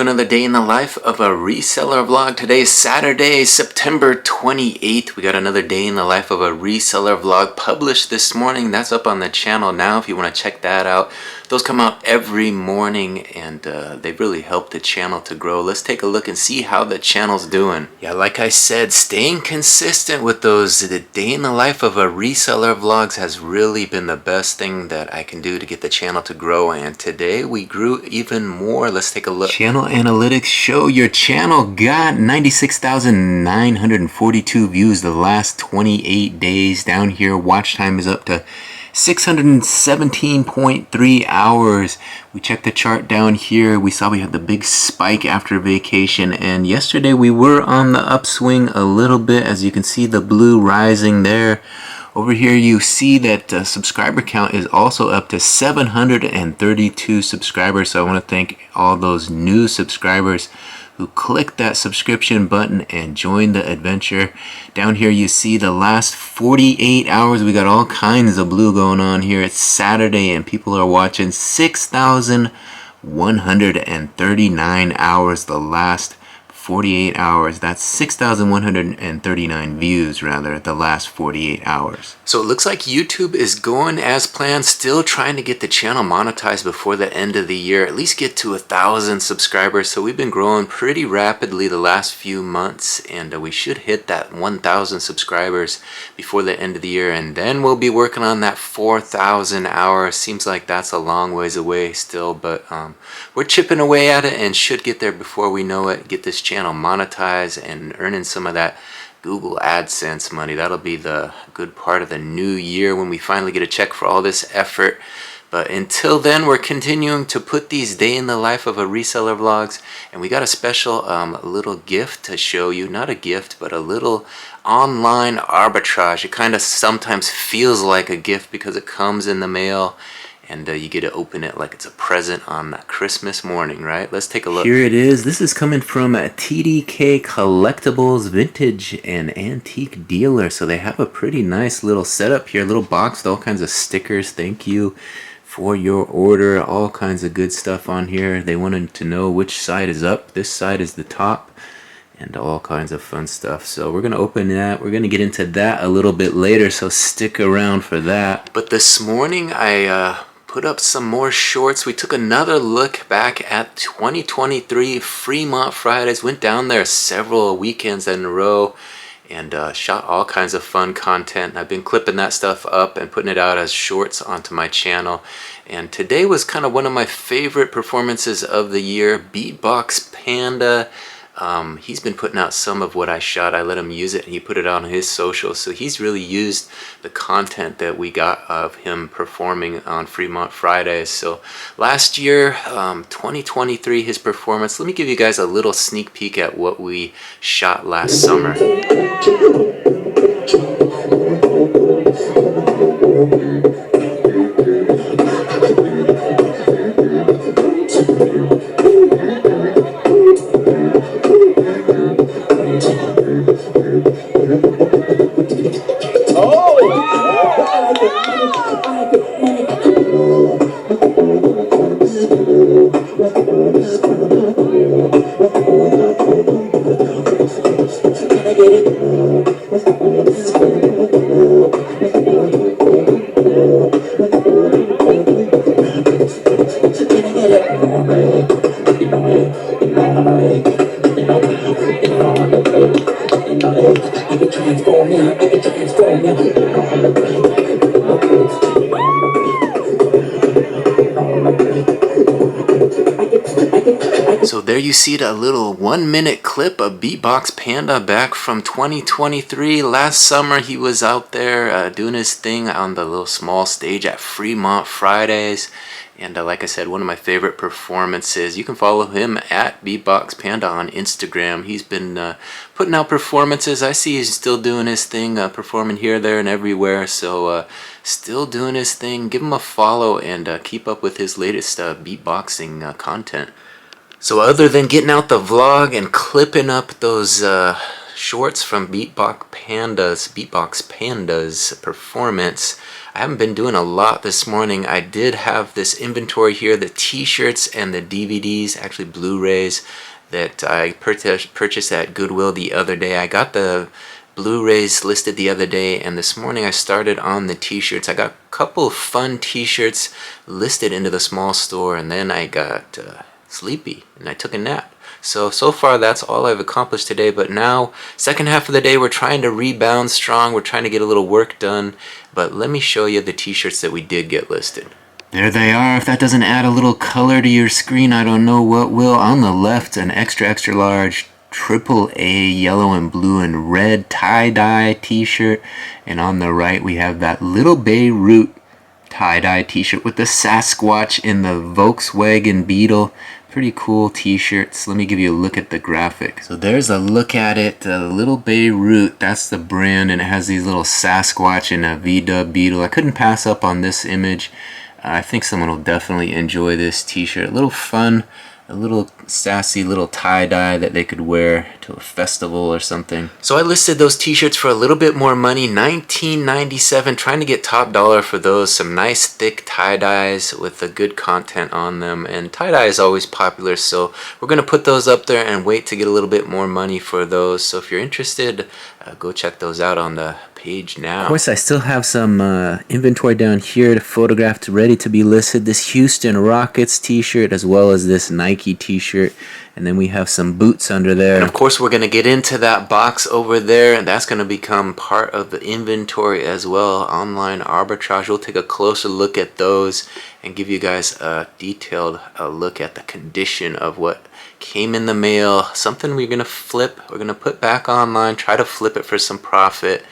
to another day in the life of a reseller vlog. Today is Saturday, September 28th. We got another day in the life of a reseller vlog published this morning. That's up on the channel now if you want to check that out. Those come out every morning and they really help the channel to grow. Let's take a look and see how the channel's doing. Yeah, like I said, staying consistent with those the day in the life of a reseller vlogs has really been the best thing that I can do to get the channel to grow. And today we grew even more. Let's take a look. Channel analytics show your channel got 96,942 views the last 28 days. Down here, watch time is up to 617.3 hours. We checked the chart down here. We saw we had the big spike after vacation, and yesterday we were on the upswing a little bit. As you can see, the blue rising there. Over here you see that subscriber count is also up to 732 subscribers. So I want to thank all those new subscribers who clicked that subscription button and joined the adventure. Down here you see the last 48 hours. We got all kinds of blue going on here. It's Saturday and people are watching 6,139 hours the last 48 hours. That's 6,139 views rather the last 48 hours. So it looks like YouTube is going as planned, still trying to get the channel monetized before the end of the year, at least get to 1,000 subscribers. So we've been growing pretty rapidly the last few months, and we should hit that 1,000 subscribers before the end of the year, and then we'll be working on that 4,000 hours. Seems like that's a long ways away still, but we're chipping away at it and should get there before we know it. Get this channel monetized and earning some of that Google AdSense money. That'll be the good part of the new year when we finally get a check for all this effort. But until then, we're continuing to put these day in the life of a reseller vlogs, and we got a special little gift to show you. Not a gift, but a little online arbitrage. It kind of sometimes feels like a gift because it comes in the mail and you get to open it like it's a present on Christmas morning, right? Let's take a look. Here it is. This is coming from TDK Collectibles Vintage and Antique Dealer. So they have a pretty nice little setup here, a little box with all kinds of stickers. Thank you for your order. All kinds of good stuff on here. They wanted to know which side is up. This side is the top, and all kinds of fun stuff. So we're going to open that. We're going to get into that a little bit later, so stick around for that. But this morning I put up some more shorts. We took another look back at 2023 Fremont Fridays. Went down there several weekends in a row and shot all kinds of fun content. I've been clipping that stuff up and putting it out as shorts onto my channel. And today was kind of one of my favorite performances of the year. Beatbox Panda. He's been putting out some of what I shot. I let him use it and he put it on his socials. So he's really used the content that we got of him performing on Fremont Fridays. So last year, 2023, his performance. Let me give you guys a little sneak peek at what we shot last summer. So there you see a little 1-minute clip of Beatbox Panda back from 2023. Last summer he was out there doing his thing on the little small stage at Fremont Fridays. And like I said, one of my favorite performances. You can follow him at Beatbox Panda on Instagram. He's been putting out performances. I see he's still doing his thing, performing here, there, and everywhere. So still doing his thing. Give him a follow and keep up with his latest beatboxing content. So other than getting out the vlog and clipping up those shorts from Beatbox Pandas Performance. I haven't been doing a lot this morning. I did have this inventory here, the t-shirts and the DVDs, actually Blu-rays, that I purchased at Goodwill the other day. I got the Blu-rays listed the other day, and this morning I started on the t-shirts. I got a couple of fun t-shirts listed into the small store, and then I got sleepy and I took a nap. So far that's all I've accomplished today, but now second half of the day we're trying to rebound strong. We're trying to get a little work done, but let me show you the t-shirts that we did get listed. There they are. If that doesn't add a little color to your screen, I don't know what will. On the left, an extra large AAA yellow and blue and red tie-dye t-shirt, and on the right we have that little Beirut tie-dye t-shirt with the Sasquatch in the Volkswagen Beetle. Pretty cool t-shirts. Let me give you a look at the graphic. So there's a look at it. Little Beirut, that's the brand, and it has these little Sasquatch and a VW Beetle. I couldn't pass up on this image. I think someone will definitely enjoy this t-shirt. A little fun, a little sassy little tie-dye that they could wear to a festival or something. So I listed those t-shirts for a little bit more money, $19.97, trying to get top dollar for those. Some nice thick tie-dyes with a good content on them, and tie-dye is always popular, so we're going to put those up there and wait to get a little bit more money for those. So if you're interested, go check those out on the page now. Of course, I still have some inventory down here photographed ready to be listed. This Houston Rockets t-shirt as well as this Nike t-shirt, and then we have some boots under there. And of course we're going to get into that box over there, and that's going to become part of the inventory as well. Online arbitrage, we'll take a closer look at those and give you guys a detailed look at the condition of what came in the mail. Something we're going to flip, we're going to put back online, try to flip it for some profit.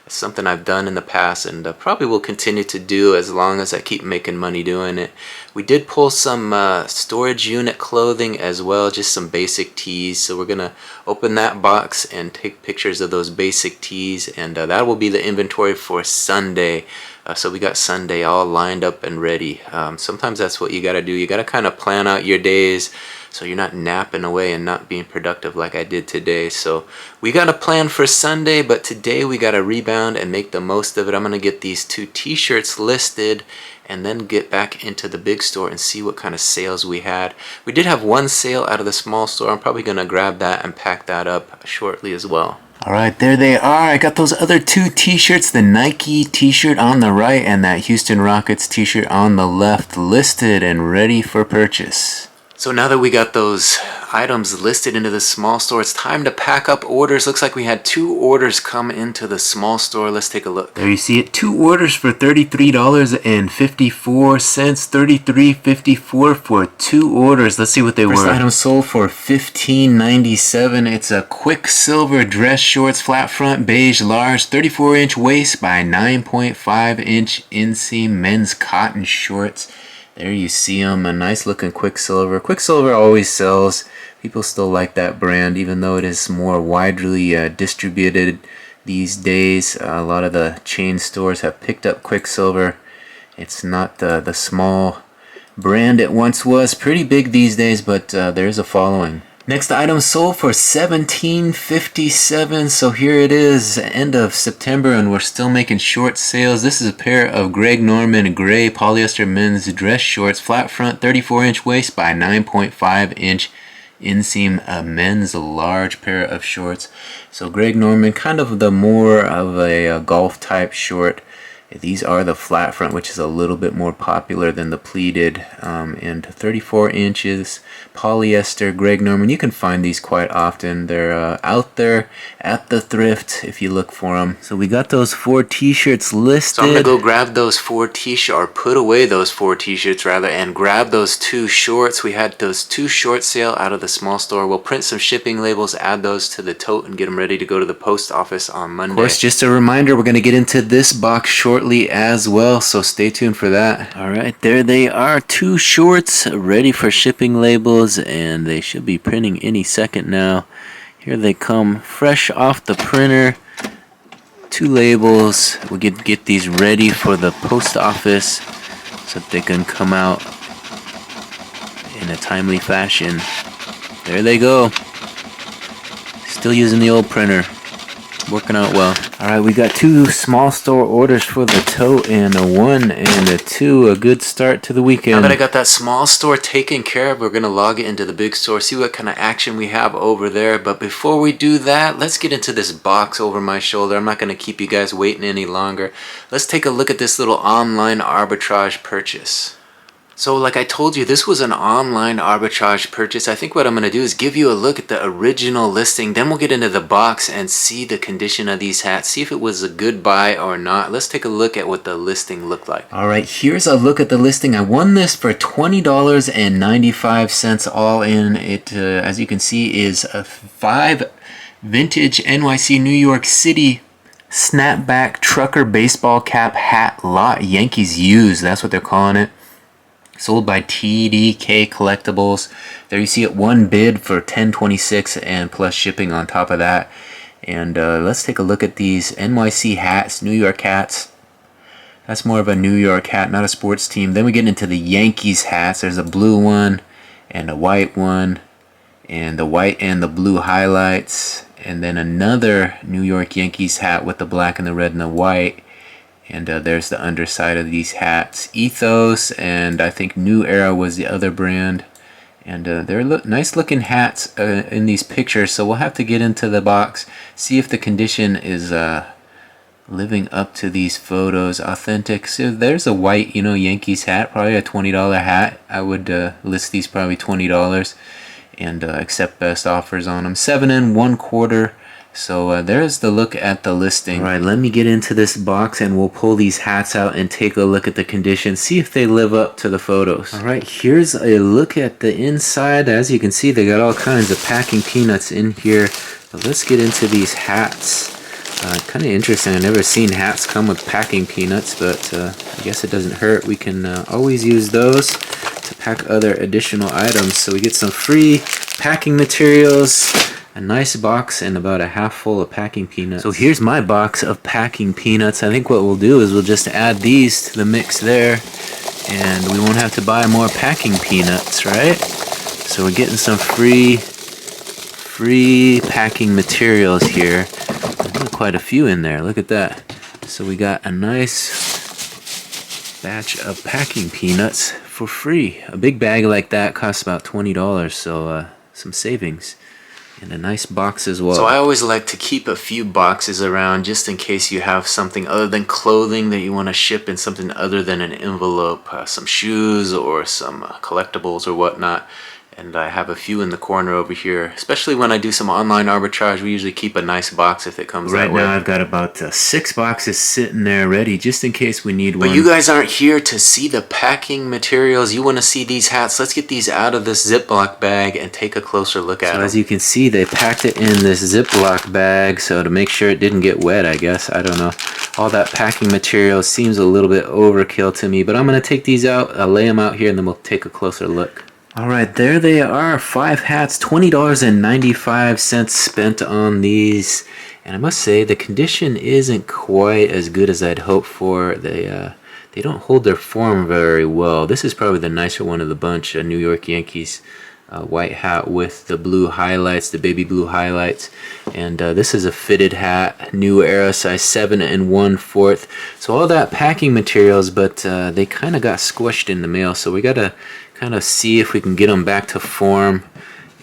It's something I've done in the past, and probably will continue to do as long as I keep making money doing it. We did pull some storage unit clothing as well, just some basic tees. So we're going to open that box and take pictures of those basic tees, and that will be the inventory for Sunday. So we got Sunday all lined up and ready. Sometimes that's what you got to do. You got to kind of plan out your days so you're not napping away and not being productive like I did today. So we got a plan for Sunday, but today we got to rebound and make the most of it. I'm going to get these two t-shirts listed and then get back into the big store and see what kind of sales we had. We did have one sale out of the small store. I'm probably going to grab that and pack that up shortly as well. Alright, there they are. I got those other two t-shirts, the Nike t-shirt on the right and that Houston Rockets t-shirt on the left, listed and ready for purchase. So now that we got those items listed into the small store, it's time to pack up orders. Looks like we had 2 orders come into the small store. Let's take a look. There you see it. 2 orders for $33.54. $33.54 for 2 orders. Let's see what they were. First item sold for $15.97. It's a Quicksilver dress shorts, flat front, beige, large, 34-inch waist by 9.5-inch inseam men's cotton shorts. There you see them, a nice looking Quicksilver. Quicksilver always sells. People still like that brand, even though it is more widely distributed these days. A lot of the chain stores have picked up Quicksilver. It's not the small brand it once was. Pretty big these days, but there's a following. Next item sold for $17.57. So here it is, end of September, and we're still making short sales. This is a pair of Greg Norman gray polyester men's dress shorts, flat front, 34-inch waist by 9.5-inch inseam, a men's large pair of shorts. So Greg Norman, kind of the more of a golf type short. These are the flat front, which is a little bit more popular than the pleated, and 34 inches polyester Greg Norman. You can find these quite often. They're out there at the thrift if you look for them. So we got those 4 t-shirts listed. So I'm gonna go grab those 4 t-shirts, or put away those 4 t-shirts rather, and grab those 2 shorts. We had those 2 short sale out of the small store. We'll print some shipping labels, add those to the tote, and get them ready to go to the post office on Monday. Of course, just a reminder, we're gonna get into this box shortly as well, so stay tuned for that. Alright, there they are, 2 shorts ready for shipping labels, and they should be printing any second now. Here they come fresh off the printer. 2 labels. We'll get these ready for the post office so that they can come out in a timely fashion. There they go. Still using the old printer. working out well. Alright, we got 2 small store orders for the tote, and a 1 and a 2. A good start to the weekend. Now that I got that small store taken care of, we're going to log it into the big store, see what kind of action we have over there. But before we do that, let's get into this box over my shoulder. I'm not going to keep you guys waiting any longer. Let's take a look at this little online arbitrage purchase. So like I told you, this was an online arbitrage purchase. I think what I'm going to do is give you a look at the original listing. Then we'll get into the box and see the condition of these hats. See if it was a good buy or not. Let's take a look at what the listing looked like. Alright, here's a look at the listing. I won this for $20.95 all in. It, as you can see, is a 5 vintage NYC New York City snapback trucker baseball cap hat lot. Yankees used, that's what they're calling it. Sold by TDK Collectibles. There you see it, 1 bid for $10.26 and plus shipping on top of that. And let's take a look at these NYC hats, New York hats. That's more of a New York hat, not a sports team. Then we get into the Yankees hats. There's a blue one and a white one, and the white and the blue highlights. And then another New York Yankees hat with the black and the red and the white. And there's the underside of these hats. Ethos and I think New Era was the other brand. And they're nice looking hats in these pictures. So we'll have to get into the box, see if the condition is living up to these photos. Authentic. So there's a white, Yankees hat, probably a $20 hat. I would list these probably $20 and accept best offers on them. 7 1/4. So there's the look at the listing. Alright, let me get into this box and we'll pull these hats out and take a look at the condition, see if they live up to the photos. Alright, here's a look at the inside. As you can see, they got all kinds of packing peanuts in here. But let's get into these hats. Kind of interesting. I've never seen hats come with packing peanuts, but I guess it doesn't hurt. We can always use those to pack other additional items. So we get some free packing materials, a nice box, and about a half full of packing peanuts. So here's my box of packing peanuts. I think what we'll do is we'll just add these to the mix there, and we won't have to buy more packing peanuts, right? So we're getting some free packing materials here. There's quite a few in there. Look at that. So we got a nice batch of packing peanuts for free. A big bag like that costs about $20, so some savings. And a nice box as well. So I always like to keep a few boxes around just in case you have something other than clothing that you want to ship in, something other than an envelope, some shoes or some collectibles or whatnot. And I have a few in the corner over here. Especially when I do some online arbitrage, we usually keep a nice box if it comes that way. Right now I've got about 6 boxes sitting there ready just in case we need one. But you guys aren't here to see the packing materials. You want to see these hats. Let's get these out of this Ziploc bag and take a closer look at them. As you can see, they packed it in this Ziploc bag, so to make sure it didn't get wet, I guess. I don't know. All that packing material seems a little bit overkill to me, but I'm going to take these out. I'll lay them out here and then we'll take a closer look. Alright, there they are, 5 hats, $20.95 spent on these. And I must say, the condition isn't quite as good as I'd hoped for. They don't hold their form very well. This is probably the nicer one of the bunch, a New York Yankees white hat with the blue highlights, the baby blue highlights. And this is a fitted hat, New Era, size 7 1/4. So all that packing materials, but they kind of got squished in the mail. So we got to kind of see if we can get them back to form.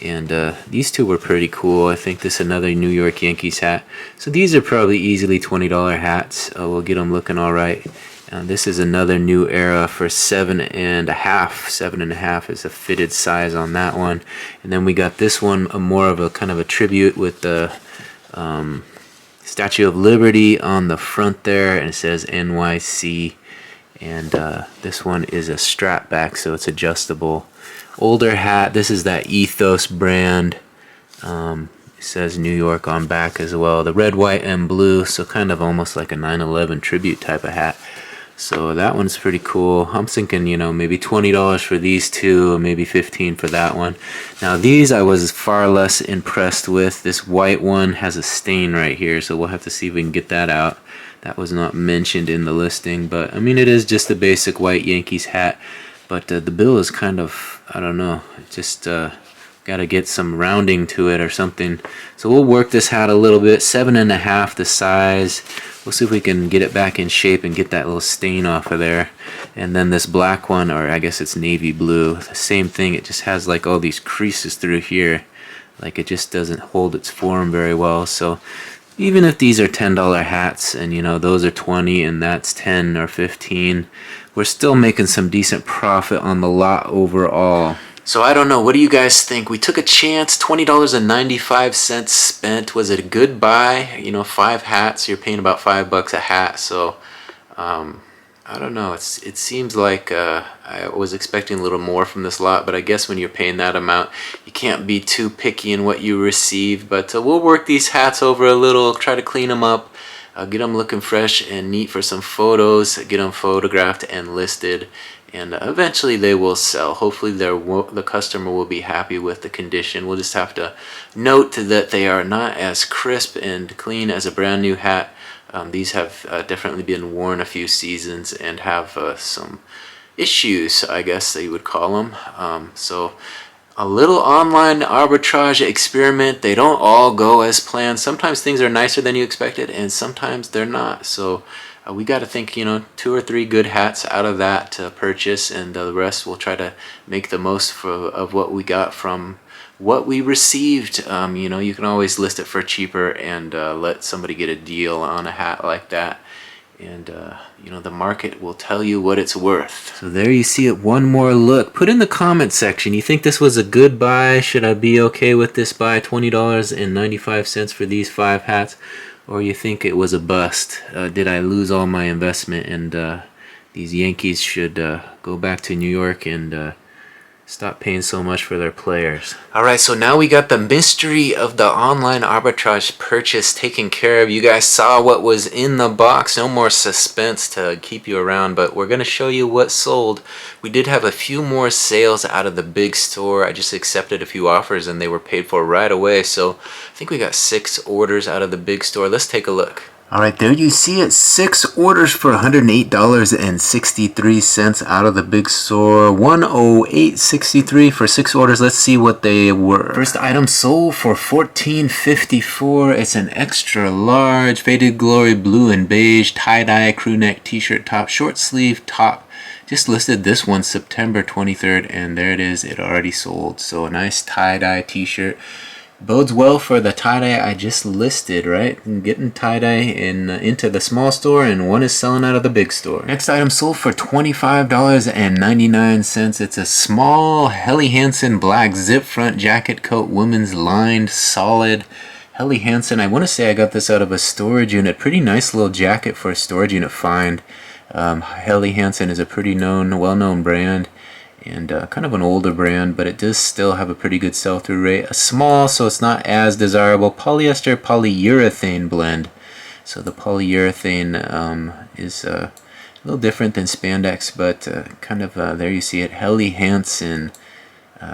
And these two were pretty cool. I think this is another New York Yankees hat. So these are probably easily $20 hats. We'll get them looking all right. This is another New Era for 7 1/2. 7 1/2 is a fitted size on that one. And then we got this one, more of a kind of a tribute with the Statue of Liberty on the front there, and it says NYC. And this one is a strap back, so it's adjustable. Older hat. This is that Ethos brand. It says New York on back as well. The red, white, and blue, so kind of almost like a 9/11 tribute type of hat. So that one's pretty cool. I'm thinking, maybe $20 for these two, maybe $15 for that one. Now these I was far less impressed with. This white one has a stain right here, so we'll have to see if we can get that out. That was not mentioned in the listing, but I mean, it is just a basic white Yankees hat. But the bill is kind of, I don't know, just Got to get some rounding to it or something. So we'll work this hat a little bit. 7.5 the size. We'll see if we can get it back in shape and get that little stain off of there. And then this black one, or I guess it's navy blue, the same thing. It just has like all these creases through here. Like it just doesn't hold its form very well. So even if these are $10 hats and you know those are 20 and that's 10 or 15, we're still making some decent profit on the lot overall. So I don't know, what do you guys think? We took a chance, $20.95 spent. Was it a good buy? You know, 5 hats, you're paying about $5 a hat. So I don't know, it seems like I was expecting a little more from this lot, but I guess when you're paying that amount, you can't be too picky in what you receive. But we'll work these hats over a little, try to clean them up, get them looking fresh and neat for some photos, get them photographed and listed, and eventually they will sell. Hopefully the customer will be happy with the condition. We'll just have to note that they are not as crisp and clean as a brand new hat. These have definitely been worn a few seasons and have some issues, I guess that you would call them. So a little online arbitrage experiment. They don't all go as planned. Sometimes things are nicer than you expected and sometimes they're not. So we got to think, you know, 2 or 3 good hats out of that to purchase, and the rest we'll try to make the most of what we got from what we received. You know, you can always list it for cheaper and let somebody get a deal on a hat like that, and you know, the market will tell you what it's worth. So there you see it, one more look. Put in the comment section, you think this was a good buy? Should I be okay with this buy, $20.95 for these 5 hats? Or you think it was a bust? Did I lose all my investment and these Yankees should go back to New York and stop paying so much for their players? Alright, so now we got the mystery of the online arbitrage purchase taken care of. You guys saw what was in the box. No more suspense to keep you around, but we're going to show you what sold. We did have a few more sales out of the big store. I just accepted a few offers and they were paid for right away. So I think we got 6 orders out of the big store. Let's take a look. Alright, there you see it. 6 orders for $108.63 out of the big store. $108.63 for 6 orders. Let's see what they were. First item sold for $14.54. It's an extra large Faded Glory blue and beige tie-dye crew neck t-shirt top, short sleeve top. Just listed this one September 23rd, and there it is. It already sold. So a nice tie-dye t-shirt. Bodes well for the tie-dye I just listed, right? I'm getting tie-dye into the small store, and one is selling out of the big store. Next item sold for $25.99. It's a small Helly Hansen black zip front jacket coat, women's lined, solid. Helly Hansen, I want to say I got this out of a storage unit. Pretty nice little jacket for a storage unit find. Helly Hansen is a pretty well-known brand. And kind of an older brand, but it does still have a pretty good sell-through rate. A small, so it's not as desirable, polyester polyurethane blend. So the polyurethane is a little different than spandex, but kind of there you see it, Helly Hansen.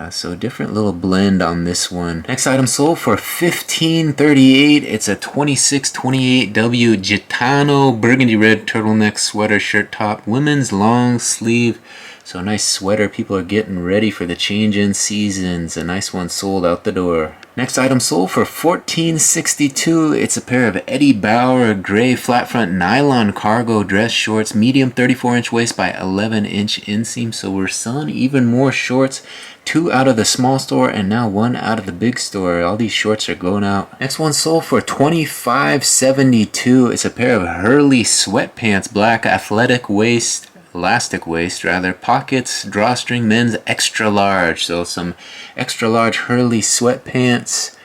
So a different little blend on this one. Next item sold for $15.38. It's a 2628W Gitano burgundy red turtleneck sweater shirt top, women's long sleeve. So a nice sweater. People are getting ready for the change-in seasons. A nice one sold out the door. Next item sold for $14.62. It's a pair of Eddie Bauer gray flat front nylon cargo dress shorts, medium 34-inch waist by 11-inch inseam. So we're selling even more shorts. 2 out of the small store and now 1 out of the big store. All these shorts are going out. Next one sold for $25.72. It's a pair of Hurley sweatpants, black athletic waist, elastic waist rather, pockets, drawstring, men's extra large. So some extra large Hurley sweatpants,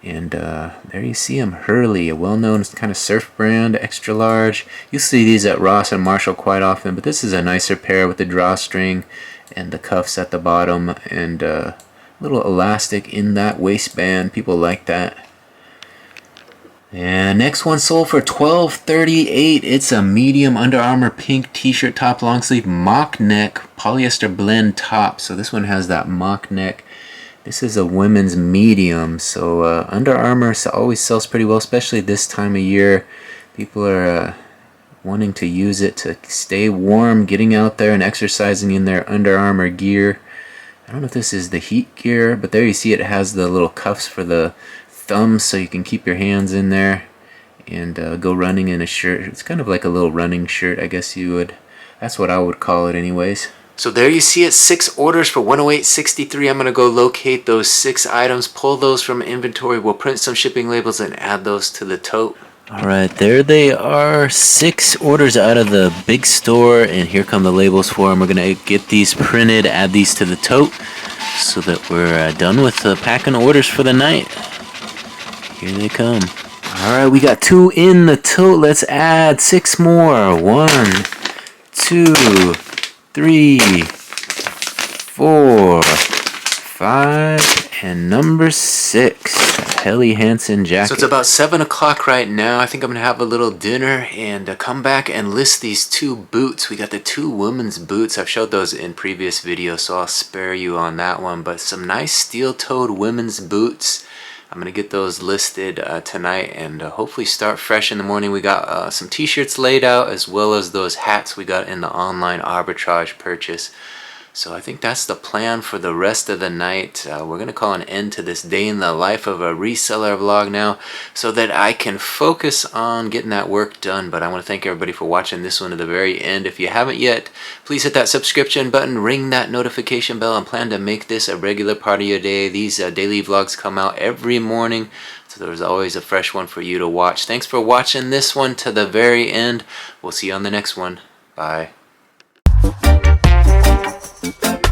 and there you see them. Hurley, a well-known kind of surf brand, extra large. You see these at Ross and Marshall quite often, but this is a nicer pair with the drawstring and the cuffs at the bottom, and a little elastic in that waistband. People like that. And next one sold for $12.38. It's a medium Under Armour pink t-shirt top, long sleeve, mock neck, polyester blend top. So this one has that mock neck. This is a women's medium. So Under Armour always sells pretty well, especially this time of year. People are wanting to use it to stay warm, getting out there and exercising in their Under Armour gear. I don't know if this is the heat gear, but there you see it has the little cuffs for the thumbs so you can keep your hands in there and go running in a shirt. It's kind of like a little running shirt, I guess you would. That's what I would call it anyways. So there you see it, 6 orders for $108.63. I'm going to go locate those 6 items, pull those from inventory. We'll print some shipping labels and add those to the tote. Alright, there they are, 6 orders out of the big store, and here come the labels for them. We're going to get these printed, add these to the tote, so that we're done with packing orders for the night. Here they come. Alright, we got 2 in the tote. Let's add 6 more. 1, 2, 3, 4, 5, and number 6. Helly Hansen jacket. So it's about 7 o'clock right now. I think I'm going to have a little dinner and come back and list these 2 boots. We got the 2 women's boots. I've showed those in previous videos, so I'll spare you on that one. But some nice steel-toed women's boots. I'm going to get those listed tonight and hopefully start fresh in the morning. We got some t-shirts laid out as well as those hats we got in the online arbitrage purchase. So I think that's the plan for the rest of the night. We're going to call an end to this day in the life of a reseller vlog now so that I can focus on getting that work done. But I want to thank everybody for watching this one to the very end. If you haven't yet, please hit that subscription button, ring that notification bell, and plan to make this a regular part of your day. These daily vlogs come out every morning, so there's always a fresh one for you to watch. Thanks for watching this one to the very end. We'll see you on the next one. Bye. Thank you.